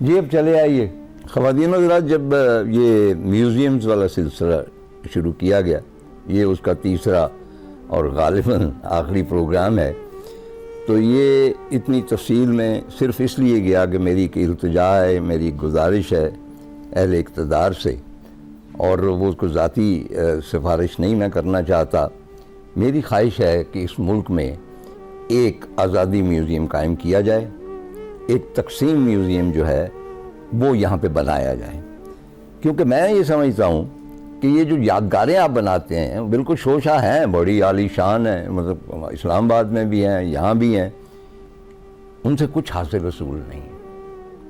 جی اب چلے آئیے خواتین حضرات، جب یہ میوزیمز والا سلسلہ شروع کیا گیا، یہ اس کا تیسرا اور غالباً آخری پروگرام ہے، تو یہ اتنی تفصیل میں صرف اس لیے گیا کہ میری ایک التجا ہے، میری ایک گزارش ہے اہل اقتدار سے، اور وہ اس کو ذاتی سفارش نہیں میں کرنا چاہتا۔ میری خواہش ہے کہ اس ملک میں ایک آزادی میوزیم قائم کیا جائے، ایک تقسیم میوزیم جو ہے وہ یہاں پہ بنایا جائے، کیونکہ میں یہ سمجھتا ہوں کہ یہ جو یادگاریں آپ بناتے ہیں بالکل شوشہ ہیں، بڑی عالی شان ہیں، مطلب اسلام آباد میں بھی ہیں، یہاں بھی ہیں، ان سے کچھ حاصل رسول نہیں ہے۔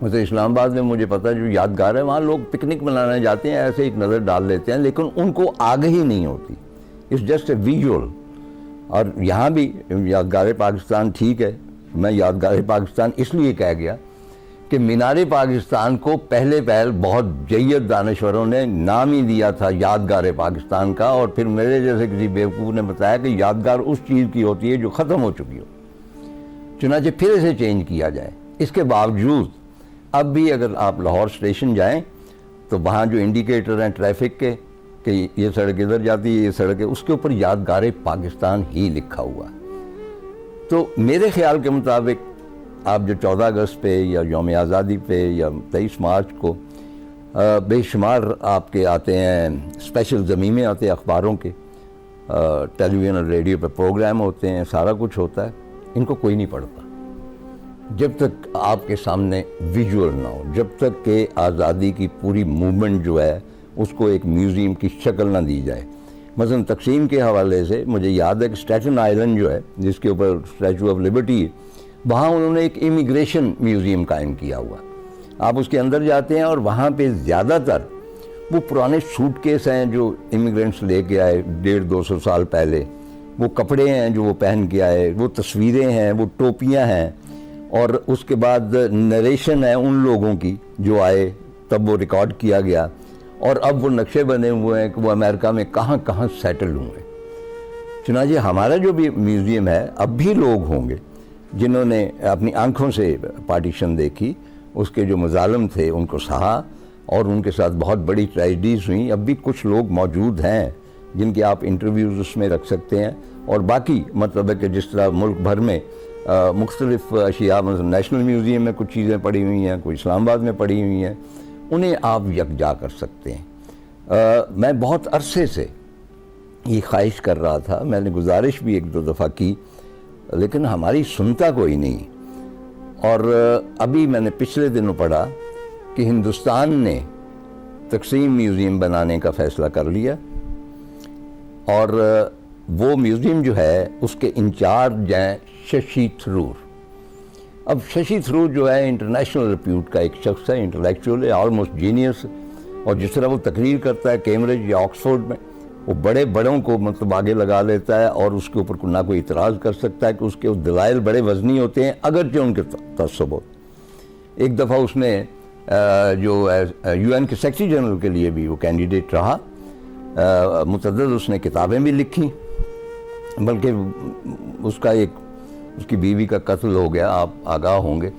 مطلب اسلام آباد میں مجھے پتہ ہے جو یادگار ہے وہاں لوگ پکنک منانے جاتے ہیں، ایسے ایک نظر ڈال لیتے ہیں، لیکن ان کو آگہی نہیں ہوتی، اٹس جسٹ اے ویژول۔ اور یہاں بھی یادگار پاکستان ٹھیک ہے، میں یادگار پاکستان اس لیے کہہ گیا کہ مینار پاکستان کو پہلے پہل بہت جید دانشوروں نے نام ہی دیا تھا یادگار پاکستان کا، اور پھر میرے جیسے کسی بیوقوف نے بتایا کہ یادگار اس چیز کی ہوتی ہے جو ختم ہو چکی ہو، چنانچہ پھر اسے چینج کیا جائے۔ اس کے باوجود اب بھی اگر آپ لاہور اسٹیشن جائیں تو وہاں جو انڈیکیٹر ہیں ٹریفک کے کہ یہ سڑک ادھر جاتی ہے، یہ سڑک ہے، اس کے اوپر یادگار پاکستان ہی لکھا ہوا۔ تو میرے خیال کے مطابق آپ جو 14 اگست پہ یا یوم آزادی پہ یا 23 مارچ کو بے شمار آپ کے آتے ہیں اسپیشل ضمیمے آتے ہیں اخباروں کے، ٹیلی ویژن اور ریڈیو پہ پروگرام ہوتے ہیں، سارا کچھ ہوتا ہے، ان کو کوئی نہیں پڑھتا جب تک آپ کے سامنے ویژول نہ ہو، جب تک کہ آزادی کی پوری موومنٹ جو ہے اس کو ایک میوزیم کی شکل نہ دی جائے۔ مثلا تقسیم کے حوالے سے مجھے یاد ہے کہ اسٹیٹن آئلینڈ جو ہے جس کے اوپر اسٹیچو آف لبرٹی ہے، وہاں انہوں نے ایک امیگریشن میوزیم قائم کیا ہوا۔ آپ اس کے اندر جاتے ہیں اور وہاں پہ زیادہ تر وہ پرانے سوٹ کیس ہیں جو امیگرینٹس لے کے آئے 150-200 سال پہلے، وہ کپڑے ہیں جو وہ پہن کے آئے، وہ تصویریں ہیں، وہ ٹوپیاں ہیں، اور اس کے بعد نریشن ہے ان لوگوں کی جو آئے تب وہ ریکارڈ کیا گیا، اور اب وہ نقشے بنے ہوئے ہیں کہ وہ امریکہ میں کہاں کہاں سیٹل ہوئے۔ چنانچہ ہمارا جو بھی میوزیم ہے، اب بھی لوگ ہوں گے جنہوں نے اپنی آنکھوں سے پارٹیشن دیکھی، اس کے جو مظالم تھے ان کو سہا، اور ان کے ساتھ بہت بڑی ٹریجڈیز ہوئیں۔ اب بھی کچھ لوگ موجود ہیں جن کے آپ انٹرویوز اس میں رکھ سکتے ہیں، اور باقی مطلب ہے کہ جس طرح ملک بھر میں مختلف اشیاء، مثلا نیشنل میوزیم میں کچھ چیزیں پڑی ہوئی ہیں، کوئی اسلام آباد میں پڑی ہوئی ہیں، انہیں آپ یکجا کر سکتے ہیں۔ میں بہت عرصے سے یہ خواہش کر رہا تھا، میں نے گزارش بھی 1-2 دفعہ کی، لیکن ہماری سنتا کوئی نہیں۔ اور ابھی میں نے پچھلے دنوں پڑھا کہ ہندوستان نے تقسیم میوزیم بنانے کا فیصلہ کر لیا، اور وہ میوزیم جو ہے اس کے انچارج ہیں ششی تھرور۔ اب ششی تھرور جو ہے انٹرنیشنل ریپیوٹ کا ایک شخص ہے، انٹلیکچوئل ہے، آلموسٹ جینیس، اور جس طرح وہ تقریر کرتا ہے کیمبرج یا آکسفورڈ میں، وہ بڑے بڑوں کو مطلب آگے لگا لیتا ہے، اور اس کے اوپر نہ کوئی اعتراض کر سکتا ہے کہ اس کے دلائل بڑے وزنی ہوتے ہیں اگرچہ ان کے تعصب ہو۔ ایک دفعہ اس نے جو UN کے سیکرٹری جنرل کے لیے بھی وہ کینڈیڈیٹ رہا، متعدد اس نے کتابیں بھی لکھی، بلکہ اس کی بیوی کا قتل ہو گیا، آپ آگاہ ہوں گے،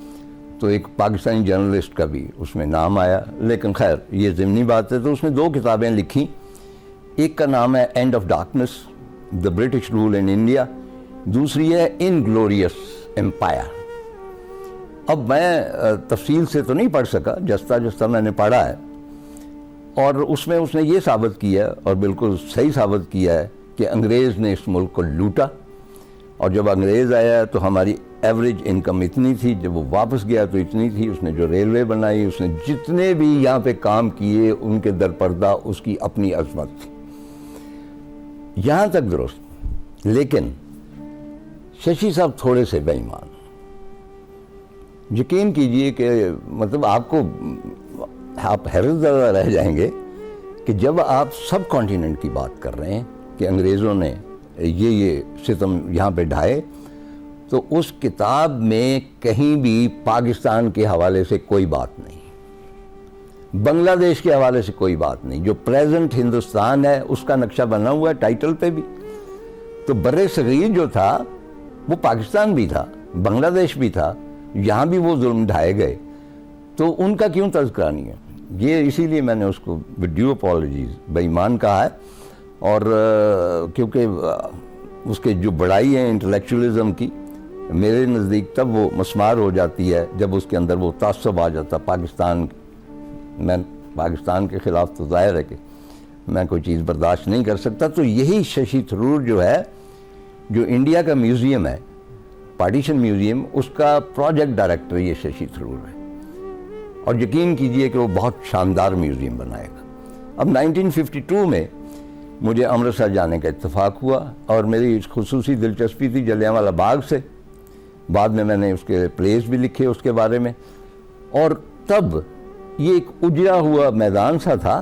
تو ایک پاکستانی جرنلسٹ کا بھی اس میں نام آیا، لیکن خیر یہ ضمنی بات ہے۔ تو اس نے 2 کتابیں لکھی، ایک کا نام ہے end of darkness, the British rule in India, دوسری ہے انگلوریس امپائر۔ اب میں تفصیل سے تو نہیں پڑھ سکا، جستا جستا میں نے پڑھا ہے، اور اس میں اس نے یہ ثابت کیا، اور بالکل صحیح ثابت کیا ہے، کہ انگریز نے اس ملک کو لوٹا، اور جب انگریز آیا تو ہماری ایوریج انکم اتنی تھی، جب وہ واپس گیا تو اتنی تھی، اس نے جو ریلوے بنائی، اس نے جتنے بھی یہاں پہ کام کیے ان کے درپردہ اس کی اپنی عظمت تھی، یہاں تک درست۔ لیکن ششی صاحب تھوڑے سے بے ایمان، یقین کیجئے کہ مطلب آپ حیرت زدہ رہ جائیں گے کہ جب آپ سب کانٹیننٹ کی بات کر رہے ہیں کہ انگریزوں نے یہ ستم یہاں پہ ڈھائے، تو اس کتاب میں کہیں بھی پاکستان کے حوالے سے کوئی بات نہیں، بنگلہ دیش کے حوالے سے کوئی بات نہیں۔ جو پریزنٹ ہندوستان ہے اس کا نقشہ بنا ہوا ہے ٹائٹل پہ بھی، تو بر صغیر جو تھا وہ پاکستان بھی تھا، بنگلہ دیش بھی تھا، یہاں بھی وہ ظلم ڈھائے گئے۔ تو ان کا کیوں تذکرہ نہیں ہے؟ یہ اسی لیے میں نے اس کو ود ڈیو اپالوجیز بے ایمان کہا ہے، اور کیونکہ اس کے جو بڑائی ہے انٹلیکچولی کی، میرے نزدیک تب وہ مسمار ہو جاتی ہے جب اس کے اندر وہ تعصب آ جاتا میں پاکستان کے خلاف تو ظاہر ہے کہ میں کوئی چیز برداشت نہیں کر سکتا۔ تو یہی ششی تھرور جو ہے، جو انڈیا کا میوزیم ہے، پارٹیشن میوزیم، اس کا پروجیکٹ ڈائریکٹر یہ ششی تھرور ہے، اور یقین کیجئے کہ وہ بہت شاندار میوزیم بنائے گا۔ اب 1952 میں مجھے امرتسر جانے کا اتفاق ہوا، اور میری خصوصی دلچسپی تھی جلیانوالہ باغ سے، بعد میں نے اس کے پلیز بھی لکھے اس کے بارے میں، اور تب یہ ایک اجڑا ہوا میدان سا تھا،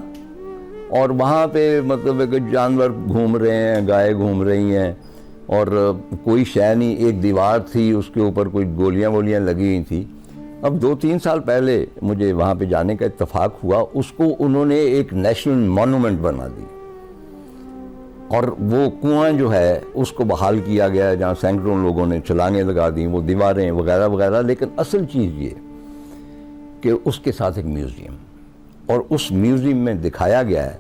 اور وہاں پہ مطلب ہے کہ جانور گھوم رہے ہیں، گائے گھوم رہی ہیں، اور کوئی شے نہیں، ایک دیوار تھی اس کے اوپر کوئی گولیاں لگی ہوئی تھیں۔ اب 2-3 سال پہلے مجھے وہاں پہ جانے کا اتفاق ہوا، اس کو انہوں نے ایک نیشنل مونومنٹ بنا دی، اور وہ کنواں جو ہے اس کو بحال کیا گیا ہے، جہاں سینکڑوں لوگوں نے چھلانگیں لگا دیں، وہ دیواریں وغیرہ وغیرہ۔ لیکن اصل چیز یہ کہ اس کے ساتھ ایک میوزیم، اور اس میوزیم میں دکھایا گیا ہے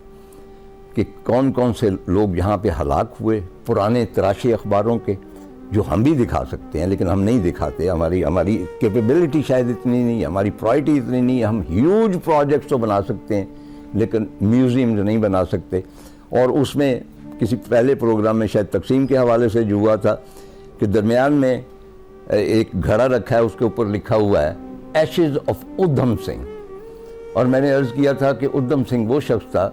کہ کون کون سے لوگ یہاں پہ ہلاک ہوئے، پرانے تراشے اخباروں کے، جو ہم بھی دکھا سکتے ہیں لیکن ہم نہیں دکھاتے، ہماری کیپیبلٹی شاید اتنی نہیں، ہماری پرائرٹی اتنی نہیں، ہم ہیوج پروجیکٹس تو بنا سکتے ہیں لیکن میوزیمز نہیں بنا سکتے۔ اور اس میں کسی پہلے پروگرام میں شاید تقسیم کے حوالے سے جو ہوا تھا کہ درمیان میں ایک گھڑا رکھا ہے، اس کے اوپر لکھا ہوا ہے ایشز آف ادھم سنگھ، اور میں نے عرض کیا تھا کہ ادھم سنگھ وہ شخص تھا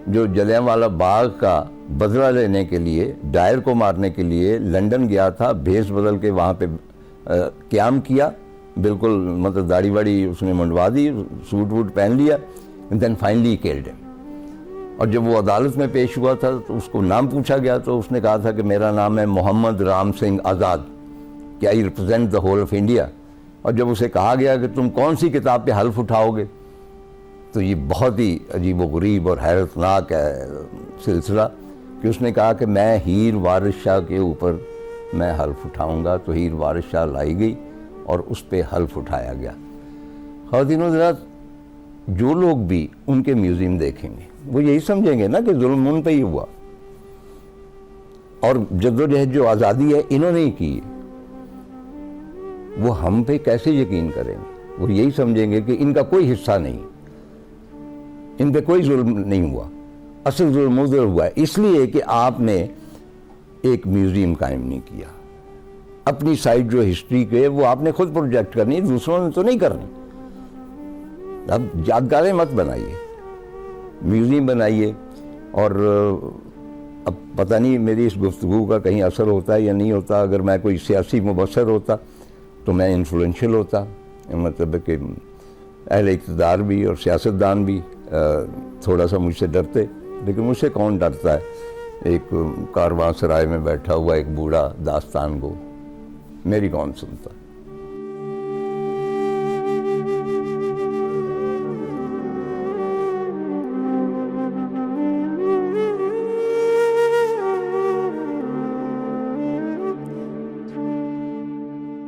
جو جلیانوالہ باغ کا بدلہ لینے کے لیے، ڈائر کو مارنے کے لیے لنڈن گیا تھا، بھیس بدل کے وہاں پہ قیام کیا، بالکل مطلب داڑھی واڑی اس نے منڈوا دی، سوٹ ووٹ پہن لیا، دین فائنلی کیلڈ ہم۔ اور جب وہ عدالت میں پیش ہوا تھا تو اس کو نام پوچھا گیا تو اس نے کہا تھا کہ میرا نام ہے محمد رام سنگھ آزاد، کہ I represent the whole of India. اور جب اسے کہا گیا کہ تم کون سی کتاب پہ حلف اٹھاؤ گے، تو یہ بہت ہی عجیب و غریب اور حیرت ناک ہے سلسلہ کہ اس نے کہا کہ میں ہیر وارث شاہ کے اوپر میں حلف اٹھاؤں گا، تو ہیر وارث شاہ لائی گئی اور اس پہ حلف اٹھایا گیا۔ خواتین و حضرات، جو لوگ بھی ان کے میوزیم دیکھیں گے وہ یہی سمجھیں گے نا کہ ظلم ان پہ ہی ہوا، اور جدوجہد جو آزادی ہے انہوں نے ہی کی ہے، وہ ہم پہ کیسے یقین کریں گے؟ وہ یہی سمجھیں گے کہ ان کا کوئی حصہ نہیں، ان پہ کوئی ظلم نہیں ہوا، اصل ظلم ادھر ہوا ہے، اس لیے کہ آپ نے ایک میوزیم قائم نہیں کیا۔ اپنی سائڈ جو ہسٹری کے وہ آپ نے خود پروجیکٹ کرنی، دوسروں نے تو نہیں کرنی۔ اب یادگاریں مت بنائیے، میوزیم بنائیے۔ اور اب پتہ نہیں میری اس گفتگو کا کہیں اثر ہوتا ہے یا نہیں ہوتا، اگر میں کوئی سیاسی مبصر ہوتا تو میں انفلوئنشل ہوتا، مطلب کہ اہل اقتدار بھی اور سیاستدان بھی تھوڑا سا مجھ سے ڈرتے، لیکن مجھ سے کون ڈرتا ہے؟ ایک کارواں سرائے میں بیٹھا ہوا ایک بوڑھا داستان گو، میری کون سنتا؟